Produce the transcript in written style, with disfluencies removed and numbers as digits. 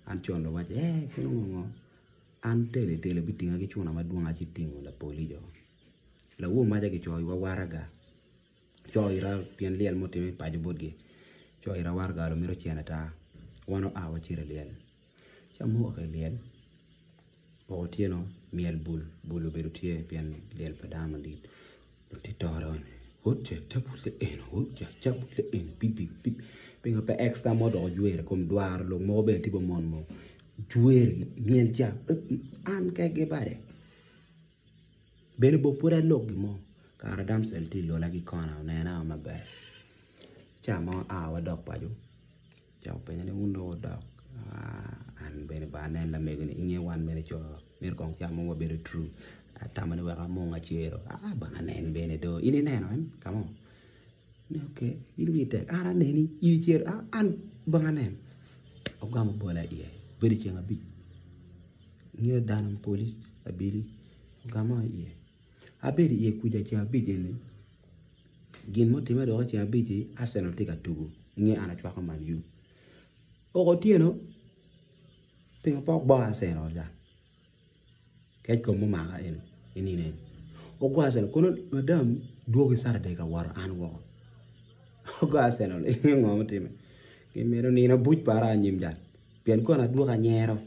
an chon lo wache kino ngo an tele bitinga ki chuna maduong achi tingo la poli jo la wo maja ki choi wa waraga choi ra pien liel motime pajo bodge choi ra warga lo miro chena ta wano awa chira liel chamu ke liel o tieno miel bulu beru tie pien liel padama dit ti toron hoche tabule en hoche tabule en bip pinga pe extra modo juere kom doar lo mo be tipo mon mo juere miel ja an ke ge bare bene bo pura log mo kara dam sel ti lo la gi kona na na ma be cha mo a wa dok pa ju cha pe ne undo dok an bene ba ne la me ne inge wan me cho mer kong cha mo be true tamane wa mo nga chero ba ne bene do ini ne no come on okay ini te ara ne ni ini chero an ba ne ogam bola ie beri chenga bi nge danam police abili ogama ie abeli ie kuja cha bi deni gin mo time do cha bi di Arsenal tika tugu nge ana chwa ko Man U o tieno pinga pok ba Arsenal ja ke ko mo ma en ini ne o ko Arsenal kono madam duogi sarde ka war an wo o ko Arsenal ngom time ke mero ni na buj para nyim ja pien ko na duoga nyero